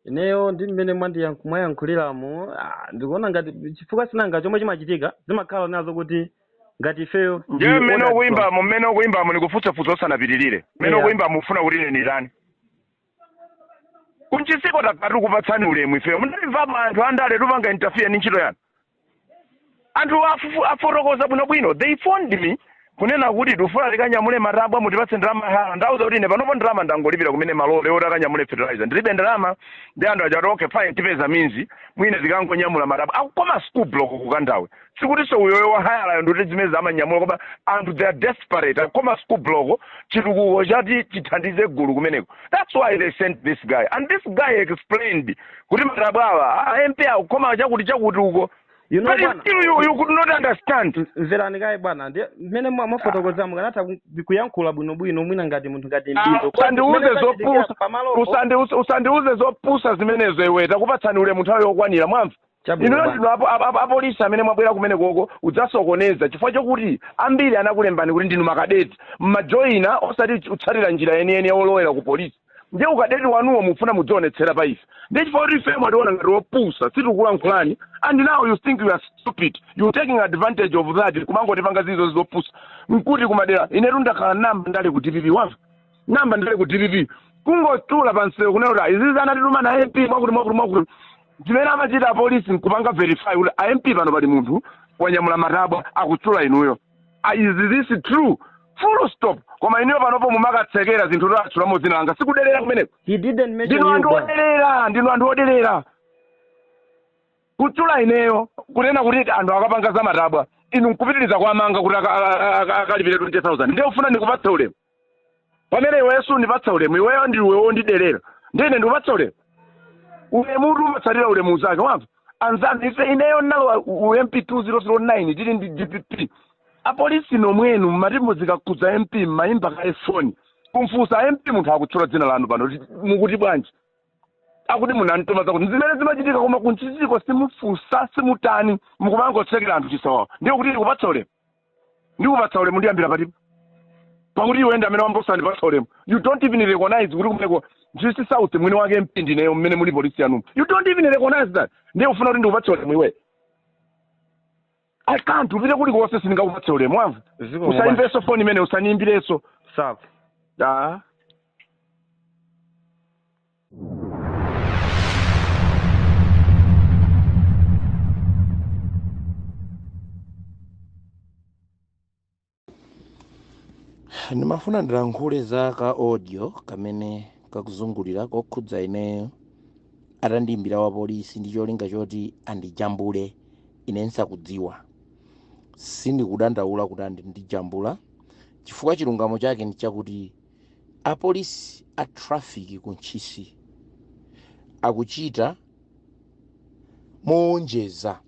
Ineyo ndi mmene mwayankhuliramo ndikuona ngati chifukwa sinanga chomwe chimachitika zimakhala nazo kuti ngati ifeyo nje mmene okuyimbamo ndikufusafusa osanapitirire mmene okuyimbamo ufuna kuti ine nditani kunchisiko takati kupatsani ulemu ifeyo munamvamo anthu andale tupanga interfere ndi ntchito yanu anthu afotokoza bwinobwino they phoned me kunena kuti tufuna tikanyamule matabwa mutipatse ndalama hala ndauza kuti ine panopo ndalama ndangolipira kumene malole oti akanyamule fertilizer ndilibe ndalama ndi anthu achati okay fine tipeza minzi mwine zikangonyamula matabwa akukoma school block kukandawe sikuti so uyoyo wahayalayo ndikuti zimene zamanyamula koma anthu they are desperate akukoma school block chitukuko chati chithandize gulu kumeneko that's why they sent this guy and this guy explained kuti matabwa awa MP akukoma chakuti uko. You know, but still you could not understand. Mverani kai bwana mmene mwafotokoza mukanatha kuyankhula bwinobwino mwina ngati munthu ngati mbito usandiuze zopusa zimenezo iwe takupatsani ulemu nthawi yokwanira mwamva ino apolisi amene mwabwera kumenekoko udzasokoneza chifukwa chokuti ambiri anakulembani kuti ndinu makadeti mmajoyina osati utsatira njira yeniyeni olowera ku polisi ndiye ukadeti wanuwo mufuna mudzionetsera pa ife ndiye chifukwa kuti ife mwationa ngati wopusa situkulankhulani and now you think you are stupid you taking advantage of that kumangotipanga zizo zopusa nkuti kumadera inetu ndakhala namba ndale ku DPP wamva namba ndale ku DPP kungotula pansewu kunena kuti izizi anatituma na MP mwakuti zimene amachita apolisi nkupanga verify kuti MP pano pali munthu wanyamula matabwa akutchula inuyo is this true full stop koma ineyo panopo mumakatsekera zinthu tatchulamo zina langa sikudelera kumeneko ndinu anthu odelera kutchula ineyo kunena kuti anthu akapanga za matabwa inu nkupitiriza kwamanga kuti akalipire 20,000 ndiye ufuna ndikupatsa ulemu pamene iweyo ndipatsa ulemu iweyo ndiwewo ndidelera ndine ndikupatsa ulemu ulemu umatsatira ulemu zake wamva anzani ife ineyo nalo MP 2009 tili ndi DPP apolisi nomwenu mmatimbo zikakhudza MP mmayimba ka iPhone kumfusa MP munthu akutchula dzina lanu pano mukuti bwanji akuti munanitoma zakuti zimene zimachitika koma kunchisiko simufusa simutani mukumangotsekera anthu chisawawa ndiye kuti ndikupatsa ulemu ndiyambira patipo pakuti iwe ndi amene wambosandipatsa ulemu you don't even recognize kuti kumeneko Ntchisi South mwini wake MP ndineyo mmene muli polisi yanu you don't even recognize that ndiye ufuna kuti ndikupatsa ulemu iwe I can't upite kuli konse sindingakupatsa ulemu wamva usayimbeso phone imene usanyimbireso sawa ndimafuna ndilankhule za ka audio kamene kakuzungulira kokhudza ineyo atandiyimbira wa polisi ndi cholinga choti andijambule ine nsakudziwa sindikudandaula kuti andijambula chifukwa chilungamo chake ndi chakuti apolisi a traffic ku Ntchisi akuchita moonjeza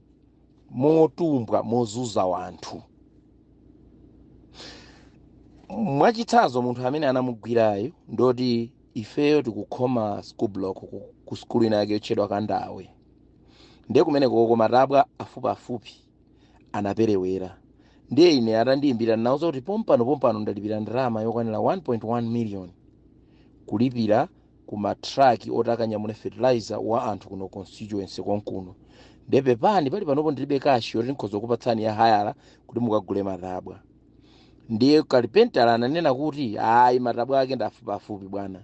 motumbwa mozuza wanthu mwachitsanzo munthu amene anamugwirayo ndoti ifeyo tikukhoma school block ku skulu ina yake yotchedwa Kandawe ndiye kumeneko matabwa afupi anaperewera ndiye ine atandiyimbira nawuza kuti pompano ndalipira ndalama yokwanira 1.1 million kulipira ku matraki otakanyamule fertilizer wa anthu kuno constituency konkuno ndiye pepani pali panopo ndilibe kashi yoti nkhoza kupatsani ya hayala kuti mukagule matabwa ndiye kalipentala ananena kuti ayi matabwa ake ndafupi bwana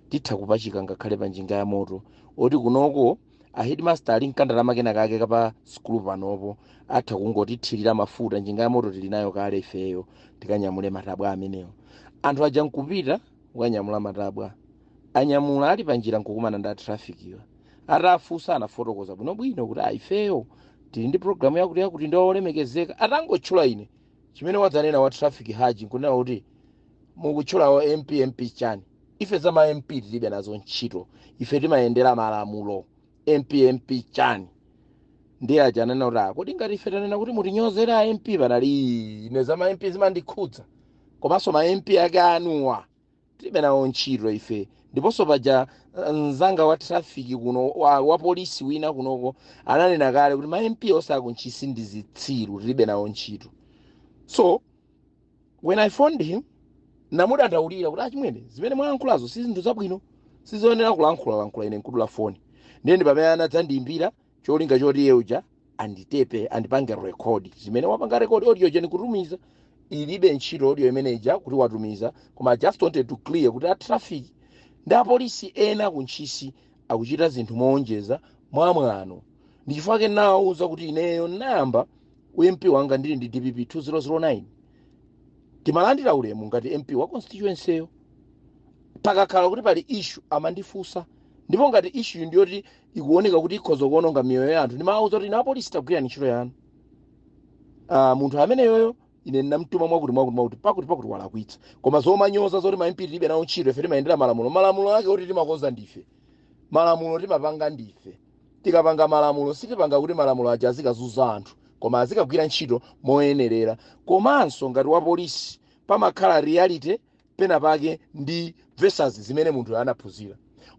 titha kupachika ngakhale pa njinga ya moto oti kunoko a headmaster ali nkandalama kena kake kapa skulu panopo atha kungotithirira mafuta njinga ya moto tili nayo kale ifeyo tikanyamule matabwa amenewo anthu aja nkupita ukanyamula matabwa anyamula ali panjira nkukumana ndi traffic iwa atafusa anafotokoza bwinobwino kuti ifeyo tili ndi programu yakuti ndi Olemekezeka atangotchula ine chimene wadzanena wa traffic haji nkunena kuti mukutchula wa MP Chani ife zama MP tilibe nazo ntchito ife timayendera malamulo MP Chani ndiye ajanena kuti kodi ngati ife tanena kuti mutinyozera MP panali ine zama MP zimandikhudza komanso ma MP ake anuwa tilibe nawo ntchito ife ndiponso paja mzanga wa traffic kuno wa polisi wina kunoko ananena kale kuti ma MP osaku Ntchisi ndi zitsiru tilibe nawo ntchito. So when I phoned him namudandaulira kuti achimwene zimene mwayankhulazo sizinthu zabwino sizionera kulankhula ine nkudula phone Ndeni pamene anadzandiimbira cholinga choti yeuja anditepe andipange record zimene wapanga record audio je ndikutumiza ilibe ntchito audio imeneja kuti watumiza koma I just wanted to clear kuti a traffic ndi apolisi ena ku Ntchisi akuchita zinthu moonjeza mwamwano ndichifukwa nawauza kuti ineyo namba MP wanga ndili ndi DPP 2009 timalandira ulemu ngati MP wa constituency yo pakakhala kuti pali issue amandifunsa ndipo ngati issue ndiyoti ikuoneka kuti ikhoza kuononga miyoyo ya anthu ndimawauza kuti na apolisi tagwira ntchito yanu munthu amene yoyo ine ndamtuma mwakuti pakuti walakwitsa koma zomanyoza zoti ma MP tilibe nawo ntchito ife timayendera malamulo ake kuti timakonza ndife malamulo timapanga ndife tikapanga malamulo sitipanga kuti malamulo aja azikazunza anthu koma azikagwira ntchito moyenerera komanso ngati wa polisi pamakhala reality pena pake ndi versus zimene munthu anaphunzira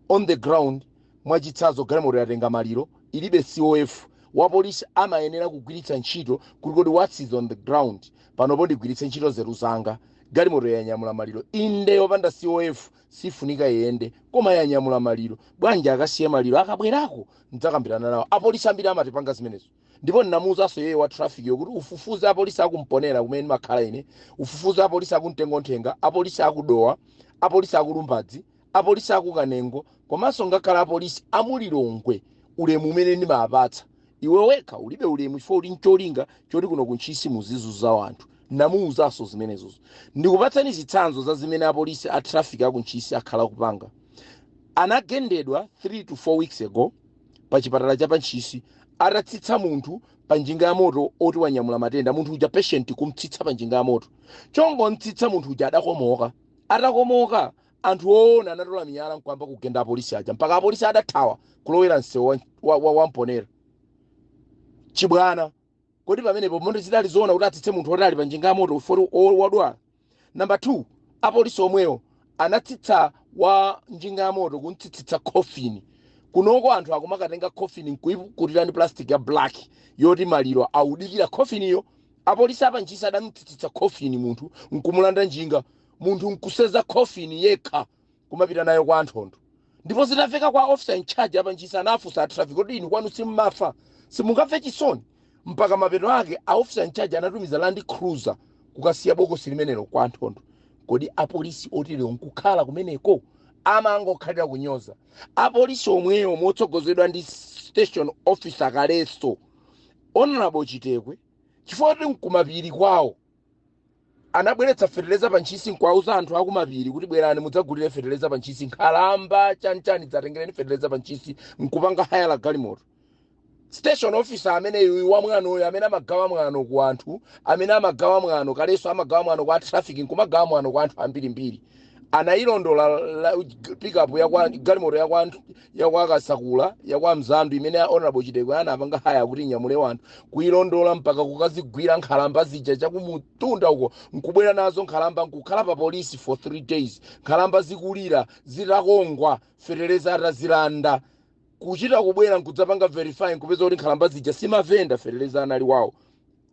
on the ground mwachitsanzo galimoto yatenga maliro ilibe COF wa polisi amayenera kugwiritsa ntchito kuti what is on the ground panopo ndigwiritse ntchito zeru zanga galimoto yanyamula maliro inde yopanda COF sifunika yende koma yanyamula maliro bwanji akasiye maliro akabwerako ndzakambirana nawo apolisi ambiri amatipanga zimenezo ndipo ndinamuuzanso yeye wa traffic yokuti ufufuze apolisi akumponera kumene makhala ine ufufuze apolisi akumtengonthenga apolisi akudowa apolisi akulumbadzi apolisi akukanengo komanso ngakhala apolisi amulilongwe ulemu umene ndimapatsa iwe wekha ulibe ulemu chifukwa uli ncholinga choti kuno ku Ntchisi muzizuza wanthu namuuzanso zimenezo ndikupatsani zitsanzo za zimene apolisi a traffic aku Ntchisi akhala kupanga anagendedwa 3 to 4 weeks ago pa chipatala cha Ntchisi atatsitsa munthu pa njinga ya moto oti wanyamula matenda munthu uja patient kumtsitsa pa njinga ya moto chongo ntsitsa munthu uja atakomoka anthu oona anatola miyala nkwamba kugenda apolisi aja mpaka apolisi adathawa kulowera msewu wamponera chibwana kodi pamenepo mondo zidali zoona kuti atsitse munthu otali pa njinga ya moto for wadwala number 2 apolisi omwewo anatsitsa wa njinga ya moto kuntsitsitsa coffin kunoko anthu akumakatenga coffin nkuipukulira ndi plastic ya black yoti maliro audikira coffin iyo apolisi apa Ntchisi adantsitsitsa coffin munthu nkumulanda njinga munthu nkuseza coffin yekha kumapita nayo kwa anthondo ndipo zitafika kwa officer in charge apa Ntchisi anafusa a traffic kuti inu kwanu simmafa simungamve chisoni mpaka mapeto ake a officer in charge anatumiza Land Cruiser kukasiya bokosi limenelo kwa anthondo kodi apolisi otilewo nkukhala kumeneko amangokhalira kunyoza apolisi omwewo motsogozedwa ndi station officer kaleso Honorable Chitekwe chifukwa kuti nkumapiri kwawo anabweretsa feteleza pa Ntchisi nkwauza anthu akumapiri kuti bwerani mudzagulire feteleza pa Ntchisi nkhalamba chani dzatengereni feteleza pa Ntchisi nkupanga haya la galimoto station officer amene wa mwano uyo amene amagawa mwano ku anthu amene amagawa mwano kaleso amagawa mwano kwa traffic nkumagawa mwano kwa anthu ambirimbiri anailondola pick up ya kwa galimoto ya kwa Kasakula ya kwa Mzandu imene Honorable Chitekwe anapanga haya kuti nyamule wanthu kuilondola mpaka kukazigwira nkhalamba zija chakumutunda uko nkubwera nazo nkhalamba nkukhala pa polisi for 3 days nkhalamba zikulira zitakongwa feteleza atazilanda kuchita kubwera nkudzapanga verifying kupeza kuti nkhalamba zija simavenda feteleza anali wawo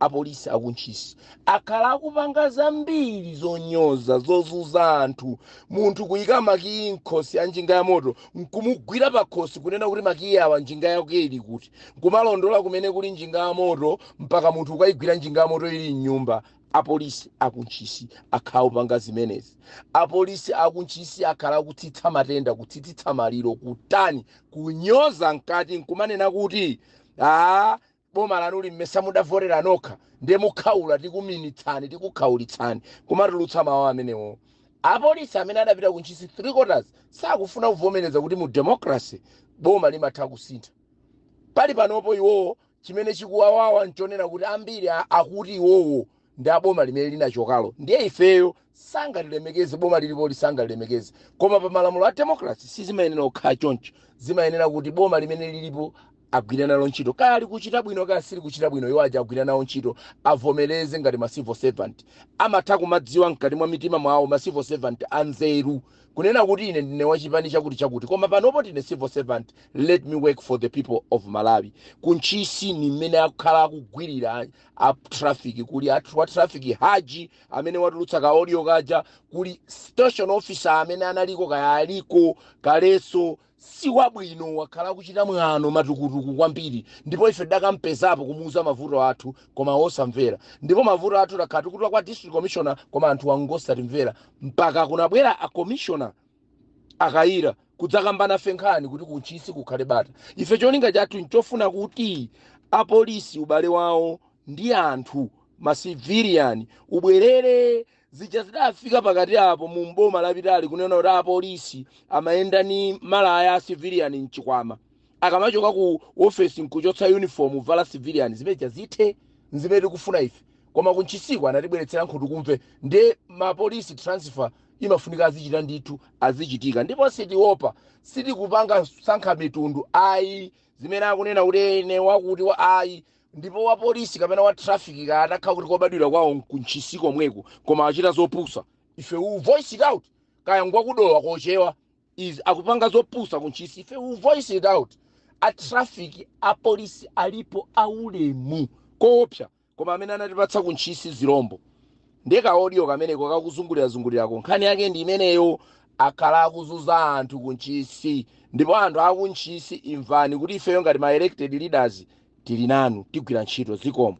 apolisi aku Ntchisi akhala akupanga zambiri zonyoza zozuza anthu munthu kuyika makiyi nkhosi ya njinga ya moto nkumugwira pa khosi kunena kuti makiyi awa njinga yake ili kuti nkumalondola kumene kuli njinga ya moto mpaka munthu ukayigwira njinga ya moto ili Nyumba apolisi aku Ntchisi akhala kupanga zimenezi apolisi aku Ntchisi akhala kutsitsa matenda kutsitsa maliro kutani kunyoza nkati nkumanena kuti boma lanuli mmesa mudavorera nokha ndiye mukhaula tikuminitsani tikukhaulitsani kumatulutsa mawu amenewo apolisi amene adapita ku Ntchisi 3/4 sakufuna kuvomereza kuti mu democracy boma limatha kusintha pali panopo iwowo chimene chikuwawawa nchonena kuti ambiri akuti iwowo ndi aboma limene linachokalo ndiye ifeyo sangalilemekeze boma lilipo lisangalilemekeze koma pa malamulo a democracy sizimayenera kukhala choncho zimayenera kuti boma limene lilipo agwira nalo ntchito kali kuchita bwino kali sili kuchita bwino iwo aja agwira nawo ntchito avomereze ngati ma civil servant amatha kumadziwa mkati mwa mitima mwawo ma civil servant anzeru kunena kuti ine ndine wachipani chakuti koma panopo ndine civil servant let me work for the people of Malawi ku Ntchisi ni mmene akukhala akugwirira a traffic kuli athu wa traffic Haji amene watulutsa ka audio kaja kuli station officer amene analiko kayaliko kaleso si wabwino wakhala kuchita mwano matukutuku kwambiri ndipo ife dakampezapo kumuuza mavuto athu koma osamvera ndipo mavuto athu takhati kutwa kwa district commissioner koma anthu angosatimvera mpaka kunabwera a commissioner akayira kudzakambana fenkhani kuti kunchisi kukhale bata ife cholinga chathu nchofuna kuti apolisi ubale wawo ndi anthu masivilian ubwerere zija zidafika pakati apo mu mboma lapitali kunena kuti apolisi amayenda ni malaya civilian mchikwama akamachoka ku office nkuchotsa uniform vala civilian zimeja zithe zimene kufuna ife koma kunchisiko anatibweretsera nkhutu kumve nde mapolisi transfer imafunika azichita ndithu azichitika ndipo sitiopa sitikupanga sankha mitundu ayi zimene akunena kuti ene wakuti wa ayi ndipo wa polisi kapena wa traffic atakhala kuti kobadwira kwawo kunchisiko mweko koma achita zopusa ife we voice it out kaya ngwakudowa kochewa is akupanga zopusa kunchisi ife we voice it out a traffic a polisi alipo aulemu koopsa koma amene anatipatsa kunchisi zirombo ndeka audio kameneko kakuzungulira nkhani yake ndi imeneyo akhala akuzuza anthu kunchisi ndipo anthu akunchisi imvani kuti ifeyo ngati ma elected leaders tili nanu tigwira ntchito zikomo